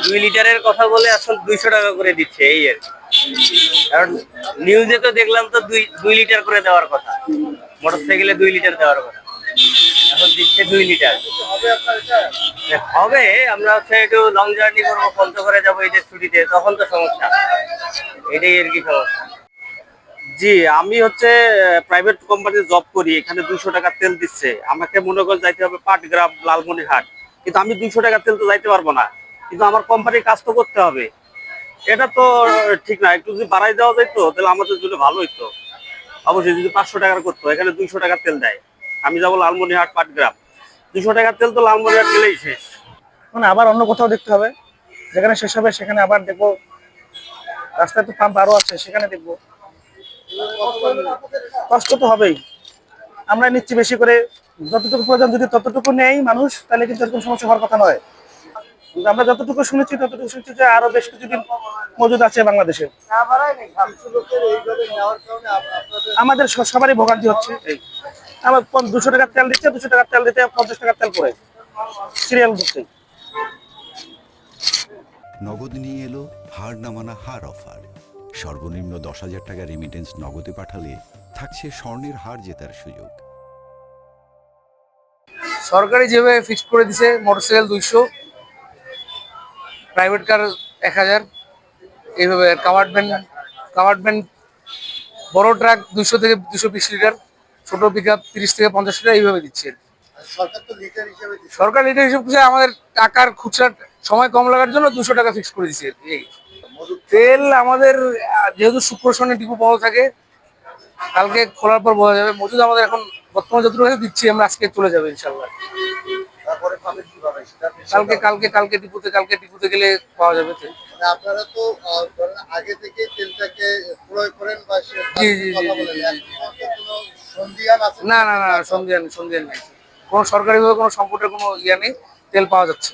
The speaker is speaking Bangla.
2 লিটারের কথা বলে আসলে 200 টাকা করে দিচ্ছে এই আর কি। কারণ নিউজে তো দেখলাম তো দুই 2 লিটার করে দেওয়ার কথা, মোটরসাইকেলে 2 লিটার দেওয়ার কথা, এখন দিচ্ছে 2 লিটার। হবে, আমরা হচ্ছে একটু লং জার্নি করবো, পঞ্চগড়ে যাবো এই যে ছুটিতে, তখন তো সমস্যা, এটাই আর কি সমস্যা। জি, আমি হচ্ছে প্রাইভেট কোম্পানিতে জব করি। এখানে 200 টাকা তেল দিচ্ছে, আমাকে মনে করেন যাইতে হবে পাটগ্রাম, লালমনিরহাট। কিন্তু আমি 200 টাকা তেল তো যাইতে পারবো না, কিন্তু আমার কোম্পানির কাজ তো করতে হবে। এটা তো ঠিক না। একটু যদি বাড়াই দেওয়া যেত তাহলে আমাদের জন্য ভালো হইতো। অবশ্যই যদি 500 টাকার করতো, এখানে 200 টাকা তেল দেয়। আমি যাবো লালমনিরহাট, পাটগ্রাম, 200 টাকার তেল তো লালমনিরহাট গেলেই শেষ। মানে আবার অন্য কোথাও দেখতে হবে, যেখানে শেষ হবে সেখানে আবার দেখবো। রাস্তায় তো পাম্প আরো আছে, সেখানে দেখবো। কষ্ট তো হবেই। আমরা নিচ্ছি বেশি করে, যতটুকু প্রয়োজন যদি ততটুকু নেই মানুষ, তাহলে কিন্তু এরকম সমস্যা হওয়ার কথা নয়। কিন্তু আমরা যতটুকু শুনেছি যে আরো বেশ কিছুদিন মজুদ আছে বাংলাদেশে। আমাদের সবারই ভোগান্তি হচ্ছে। আমার 200 টাকার তেল দিচ্ছে, 200 টাকার তেল দিতে 50 টাকার তেল পড়ে সিরিয়াল ধরতে। নগদ নিয়ে এলো হার না মানা হার অফার। সর্বনিম্ন 10,000 টাকা রেমিটেন্স নগদে পাঠালে থাকছে স্বর্ণের হার জেতার সুযোগ। সরকারি যেভাবে ফিক্সড করে দিছে, মোটরসাইকেল 200, প্রাইভেট কার 1000, এইভাবে। কাভার্ড ভ্যান বড় ট্রাক 200 থেকে 220 লিটার, ছোট পিক আপ 30 থেকে 50 লিটার, এইভাবে দিচ্ছে। সরকার লিটার হিসেবে আমাদের টাকার খুচরা সময় কম লাগার জন্য 200 টাকা ফিক্স করে দিচ্ছে। এই তেল আমাদের যেহেতু শুক্র শনি ডিপো বন্ধ থাকে, কালকে খোলার পর বোঝা যাবে। মজুদ আমাদের এখন বর্তমানে যতটুকু আছে দিচ্ছি আমরা, আজকে চলে যাবে ইনশাল্লাহ। কালকে ডিপোতে গেলে পাওয়া যাবে তেল। আপনারা তো আগে থেকে তেলটাকে ক্রয় করেন বা জি জি জি কোনো সন্ধিহান আছে? না, সন্দেহ নেই। কোনো সরকারিভাবে কোনো সংকটের কোনো ইয়ে নেই, তেল পাওয়া যাচ্ছে।